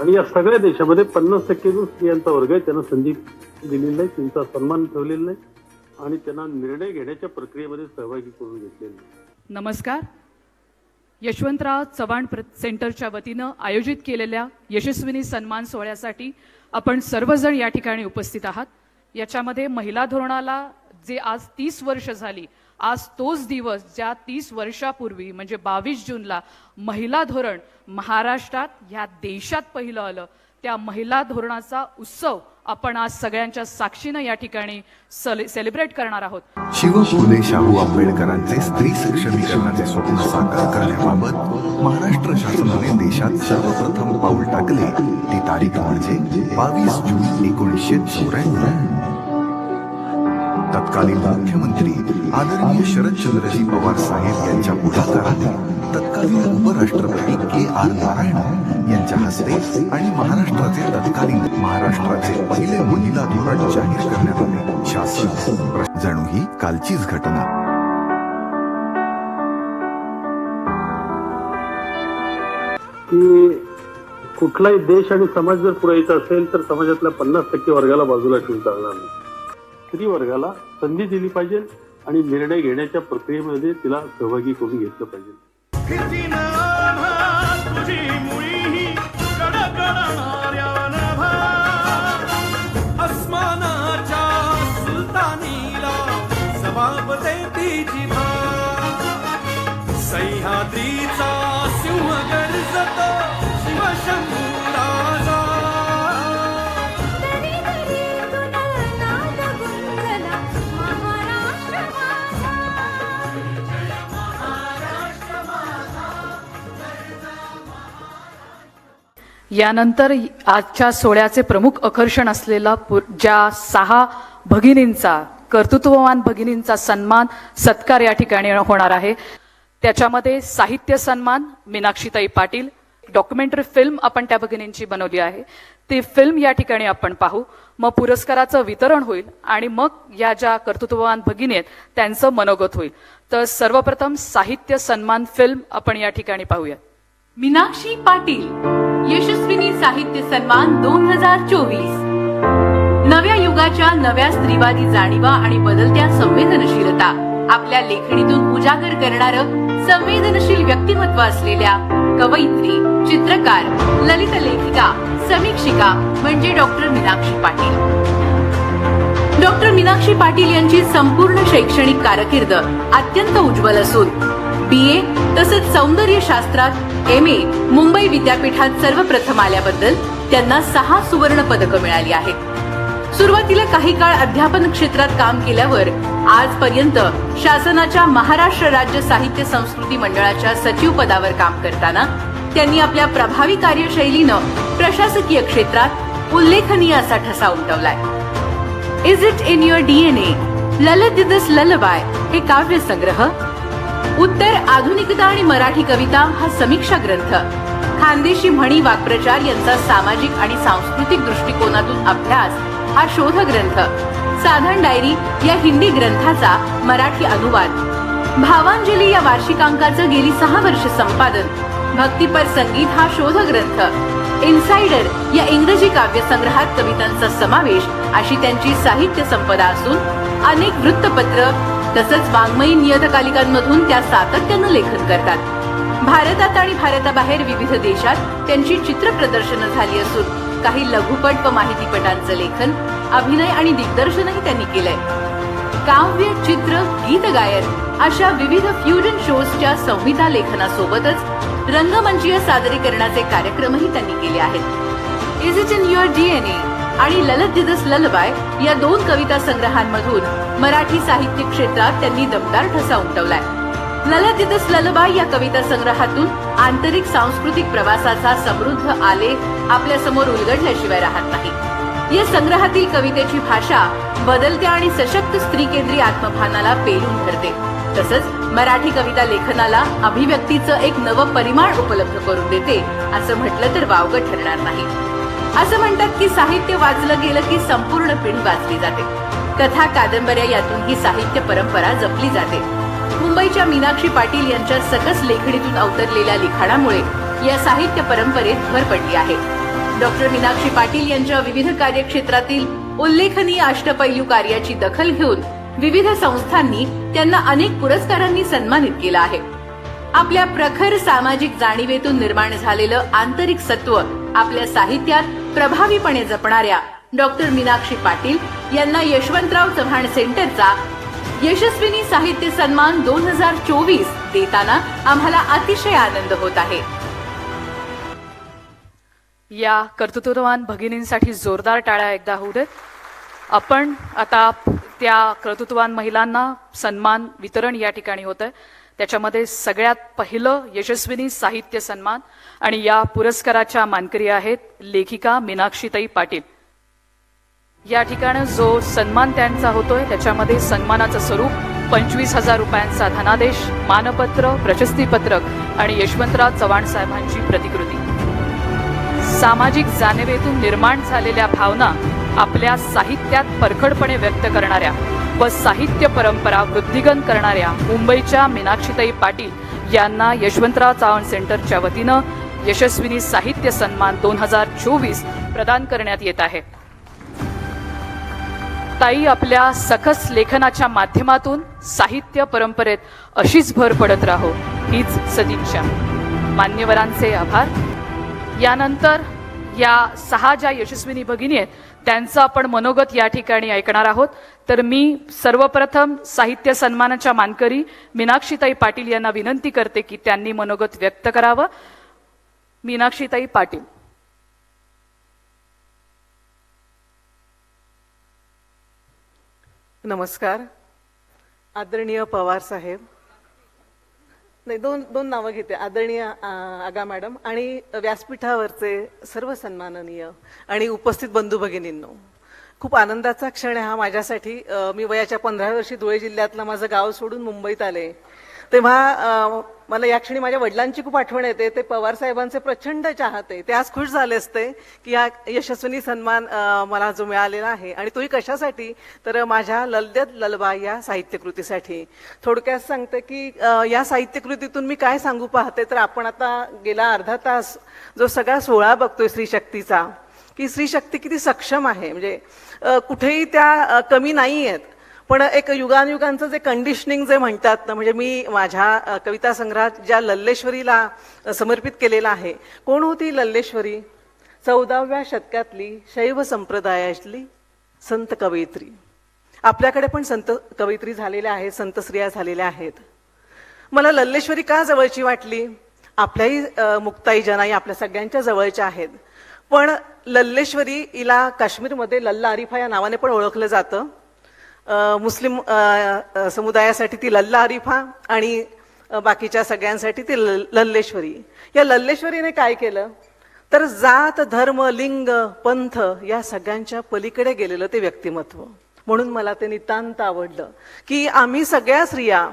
आणि या सगळ्या देशामध्ये 50% जो स्त्रियांचा वर्ग आहे त्यांना संधी दिलेली नाही, त्यांचा सन्मान ठेवलेला नाही आणि त्यांना निर्णय घेण्याच्या प्रक्रियेमध्ये सहभागी करून घेतलेला नाही. नमस्कार. यशवंतराव चव्हाण सेंटरच्या वतीनं आयोजित केलेल्या यशस्विनी सन्मान सोहळ्यासाठी आपण सर्वजण या ठिकाणी उपस्थित आहात. याच्यामध्ये महिला धोरणाला जे आज 30 वर्ष झाली, आज तोच दिवस ज्या 30 वर्षापूर्वी म्हणजे 22 जूनला महिला धोरण महाराष्ट्रात या देशात पहिलं आलं, त्या महिला धोरणाचा उत्सव आपण आज सगळ्यांच्या साक्षीनं या ठिकाणी सेलिब्रेट करणार आहोत. शिवफुले शाहू आंबेडकरांचे स्त्री सक्षमीकरणाचे स्वप्न साकार करण्याबाबत महाराष्ट्र शासनाने देशात सर्वप्रथम पाऊल टाकले ती तारीख म्हणजे 22 जून 1994. तत्कालीन मुख्यमंत्री आदरणीय शरदचंद्रजी पवार साहेब यांच्या पुढाकाराने तत्कालीन उपराष्ट्रपती के.आर. नारायण यांच्या हस्ते आणि महाराष्ट्राचे तत्कालीन महाराष्ट्राचे पहिले महिला धोरण जाहीर करण्यात आले. शासन जणू ही कालचीच घटना. की कुठलाही देश आणि समाज जर पुढे येत असेल तर समाजातल्या 50% वर्गाला बाजूला ठेवून चालणार नाही. स्त्री वर्गाला संधी दिली पाहिजे आणि निर्णय घेण्याच्या प्रक्रियेमध्ये तिला सहभागी करून घेतलं पाहिजे. सह्याद्रीचा सिंह गर्जत शिवशंभू राजा. यानंतर आजच्या सोहळ्याचे प्रमुख आकर्षण असलेला ज्या 6 भगिनींचा, कर्तृत्ववान भगिनींचा सन्मान सत्कार या ठिकाणी होणार आहे. त्याच्यामध्ये साहित्य सन्मान मीनाक्षीताई पाटील, डॉक्युमेंटरी फिल्म आपण त्या भगिनींची बनवली आहे, ती फिल्म या ठिकाणी आपण पाहू. मग पुरस्काराचं वितरण होईल आणि मग या ज्या कर्तृत्ववान भगिनी आहेत त्यांचं मनोगत होईल. तर सर्वप्रथम साहित्य सन्मान फिल्म आपण या ठिकाणी पाहूया. मीनाक्षी पाटील यशस्विनी साहित्य सन्मान 2024. नव्या युगाच्या नव्या स्त्रीवादी जाणीवा आणि बदलत्या संवेदनशीलता आपल्या लेखणीतून उजागर करणारं संवेदनशील व्यक्तिमत्व असलेल्या कवयित्री, चित्रकार, ललित लेखिका, समीक्षिका म्हणजे डॉक्टर मीनाक्षी पाटील. डॉक्टर मीनाक्षी पाटील यांची संपूर्ण शैक्षणिक कारकीर्द अत्यंत उज्ज्वल असून BA तसंच सौंदर्यशास्त्रात MA मुंबई विद्यापीठात सर्वप्रथम आल्याबद्दल त्यांना 6 सुवर्ण पदकं मिळाली आहेत. सुरुवातीला काही काळ अध्यापन क्षेत्रात काम केल्यावर आजपर्यंत शासनाच्या महाराष्ट्र राज्य साहित्य संस्कृती मंडळाच्या सचिव पदावर काम करताना त्यांनी आपल्या प्रभावी कार्यशैलीनं प्रशासकीय क्षेत्रात उल्लेखनीय असा ठसा उमटवलाय. Is it in your DNA, Lalit this lullaby हे काव्यसंग्रह, उत्तर आधुनिकता आणि मराठी कविता हा समीक्षा ग्रंथ, खानदेशी म्हणी वाक्प्रचार यांचा सामाजिक आणि सांस्कृतिक दृष्टिकोनातून अभ्यास हा शोध ग्रंथ, साधन डायरी या हिंदी ग्रंथाचा मराठी अनुवाद, भावांजली या वार्षिकांकाचं गेली 6 वर्ष संपादन, भक्तिपर संगीत हा शोध ग्रंथ, इनसाइडर या इंग्रजी काव्यसंग्रहात कवितांचा समावेश अशी त्यांची साहित्य संपदा असून अनेक वृत्तपत्र तसंच वाङ्मयीन नियतकालिकांमधून त्या सातत्यानं लेखन करतात. भारतात आणि भारताबाहेर विविध देशात त्यांची चित्र प्रदर्शनं झाली असून काही लघुपट व माहितीपटांचं लेखन, अभिनय आणि दिग्दर्शनही त्यांनी केलंय. काव्य, चित्र, गीत गायन अशा विविध फ्युजन शोजच्या संहिता लेखनासोबतच रंगमंचीय सादरीकरणाचे कार्यक्रमही त्यांनी केले आहेत. Is it in your DNA आणि ललित दिस ललबाय या 2 कविता संग्रहांमधून मराठी साहित्य क्षेत्रात त्यांनी दमदार ठसा उमटवलाय. ललित दिस ललबाय या कविता संग्रहातून आंतरिक सांस्कृतिक प्रवासाचा समृद्ध आलेख आपल्या समोर उलगडल्याशिवाय राहत नाही. या संग्रहातील कवितेची भाषा बदलत्या आणि सशक्त स्त्री केंद्रीय आत्मभानाला पेलून धरते. तसंच मराठी कविता लेखनाला अभिव्यक्तीचं एक नवं परिमाण उपलब्ध करून देते असं म्हटलं तर वावगं ठरणार नाही. असं म्हणतात की साहित्य वाचलं गेलं की संपूर्ण पिढी वाचली जाते. कथा, कादंबऱ्या यातून ही साहित्य परंपरा जपली जाते. मुंबईच्या मीनाक्षी पाटील यांच्या सकस लेखणीतून अवतरलेल्या लिखाणामुळे या साहित्य परंपरेत भर पडली आहे. डॉक्टर मीनाक्षी पाटील यांच्या विविध कार्यक्षेत्रातील उल्लेखनीय अष्टपैलू कार्याची दखल घेऊन विविध संस्थांनी त्यांना अनेक पुरस्कारांनी सन्मानित केलं आहे. आपल्या प्रखर सामाजिक जाणीवेतून निर्माण झालेलं आंतरिक सत्व आपल्या साहित्यात प्रभावीपणे जपणाऱ्या डॉक्टर मीनाक्षी पाटील यांना यशवंतराव चव्हाण सेंटरचा यशस्विनी साहित्य सन्मान 2024 देताना आम्हाला अतिशय आनंद होत आहे. या कर्तृत्ववान भगिनींसाठी जोरदार टाळ्या एकदा होऊ देत. आपण आता त्या कर्तृत्ववान महिलांना सन्मान वितरण या ठिकाणी होत आहे. त्याच्यामध्ये सगळ्यात पहिलं यशस्विनी साहित्य सन्मान आणि या पुरस्काराच्या मानकरी आहेत लेखिका मीनाक्षीताई पाटील. या ठिकाणी जो सन्मान त्यांचा होतोय त्याच्यामध्ये सन्मानाचं स्वरूप 25,000 रुपयांचा धनादेश, मानपत्र, प्रशस्तीपत्रक आणि यशवंतराव चव्हाण साहेबांची प्रतिकृती. सामाजिक जाणीवेतून निर्माण झालेल्या भावना आपल्या साहित्यात परखडपणे व्यक्त करणाऱ्या व साहित्य परंपरा वृद्धिंगत करणाऱ्या मुंबईच्या मीनाक्षीताई पाटील यांना यशवंतराव चव्हाण सेंटरच्या वतीनं यशस्विनी साहित्य सन्मान 2024 प्रदान करण्यात येत आहे. ताई आपल्या सकस लेखनाच्या माध्यमातून साहित्य परंपरेत अशीच भर पडत राहो हीच सदिच्छा. मान्यवरांचे आभार. यानंतर या 6 ज्या यशस्विनी भगिनी आहेत त्यांचं आपण मनोगत या ठिकाणी ऐकणार आहोत. तर मी सर्वप्रथम साहित्य सन्मानाच्या मानकरी मीनाक्षीताई पाटील यांना विनंती करते की त्यांनी मनोगत व्यक्त करावं. मीनाक्षीताई पाटील. नमस्कार. आदरणीय पवार साहेब, नाही दोन नावं घेते, आदरणीय आगा मॅडम आणि व्यासपीठावरचे सर्व सन्माननीय आणि उपस्थित बंधू भगिनींनो, खूप आनंदाचा क्षण आहे हा माझ्यासाठी. मी वयाच्या 15 वर्षी धुळे जिल्ह्यातलं माझं गाव सोडून मुंबईत आले तेव्हा मला या क्षणी माझ्या वडिलांची खूप आठवण येते. ते पवार साहेबांचे प्रचंड चाहते. ते आज खुश झाले असते की हा यशस्विनी सन्मान मला जो मिळालेला आहे आणि तोही कशासाठी तर माझ्या ललदेत ललबा या साहित्यकृतीसाठी. थोडक्यात सांगते की या साहित्यकृतीतून मी काय सांगू पाहते तर आपण आता गेला अर्धा तास जो सगळा सोहळा बघतोय स्त्री शक्तीचा, की स्त्री शक्ती किती सक्षम आहे, म्हणजे कुठेही त्या कमी नाही आहेत. पण एक युगानुयुगांचं जे कंडिशनिंग जे म्हणतात ना, म्हणजे मी माझ्या कविता संग्रहात ज्या लल्लेश्वरीला समर्पित केलेला आहे. कोण होती लल्लेश्वरी? 14व्या शतकातली शैव संप्रदायातली संत कवयित्री. आपल्याकडे पण संत कवयित्री झालेल्या आहेत, संत स्त्रिया झालेल्या आहेत. मला लल्लेश्वरी का जवळची वाटली? आपल्याही मुक्ताई जनाई आपल्या सगळ्यांच्या जवळच्या आहेत. पण लल्लेश्वरी हिला काश्मीरमध्ये लल्ला अरिफा या नावाने पण ओळखलं जातं. मुस्लिम समुदायासाठी ती लल्ला अरिफा आणि बाकीच्या सगळ्यांसाठी ती लल्लेश्वरी. या लल्लेश्वरीने काय केलं तर जात, धर्म, लिंग, पंथ या सगळ्यांच्या पलीकडे गेलेलं ते व्यक्तिमत्व. म्हणून मला ते नितांत आवडलं की आम्ही सगळ्या स्त्रिया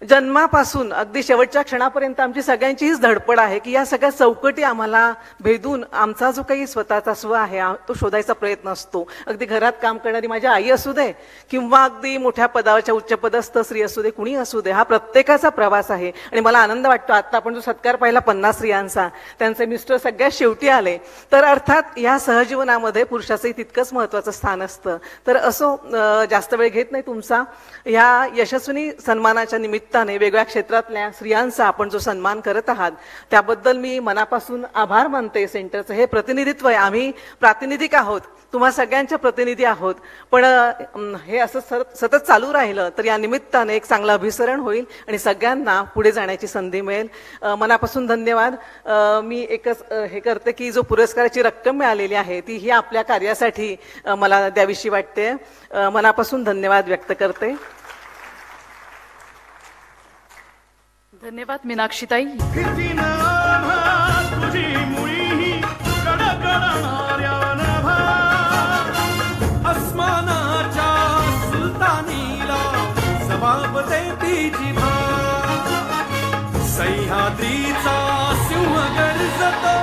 जन्मापासून अगदी शेवटच्या क्षणापर्यंत आमची सगळ्यांची हीच धडपड आहे की या सगळ्या चौकटी आम्हाला भेदून आमचा जो काही स्वतःचा स्व आहे तो शोधायचा प्रयत्न असतो. अगदी घरात काम करणारी माझी आई असू दे किंवा अगदी मोठ्या पदावरच्या उच्चपदस्थ स्त्री असू दे, कुणी असू दे, हा प्रत्येकाचा प्रवास आहे. आणि मला आनंद वाटतो आता आपण जो सत्कार पाहिला 50 स्त्रियांचा, त्यांचे मिस्टर सगळ्यात शेवटी आले. तर अर्थात या सहजीवनामध्ये पुरुषाचंही तितकंच महत्वाचं स्थान असतं. तर असो, जास्त वेळ घेत नाही तुमचा. ह्या यशस्विनी सन्मानाच्या निमित्ताने वेगवेगळ्या क्षेत्रातल्या स्त्रियांचा आपण जो सन्मान करत आहात त्याबद्दल मी मनापासून आभार मानते. सेंटरचं हे प्रतिनिधित्व आहे, आम्ही प्रातिनिधिक आहोत, तुम्हा सगळ्यांच्या प्रतिनिधी आहोत. पण हे असं सतत चालू राहिलं तर या निमित्ताने एक चांगलं अभिसरण होईल आणि सगळ्यांना पुढे जाण्याची संधी मिळेल. मनापासून धन्यवाद. मी एकच हे करते की जो पुरस्काराची रक्कम मिळालेली आहे ती ही आपल्या कार्यासाठी मला द्यावीशी वाटते. मनापासून धन्यवाद व्यक्त करते. धन्यवाद मीनाक्षीताई. भीतीनं आम्हा तुझी मुळी कडकडणाऱ्या नभा, अस्मानाच्या सुलतानीला जबाब देती जिभा. सह्याद्रीचा सिंह गर्जतो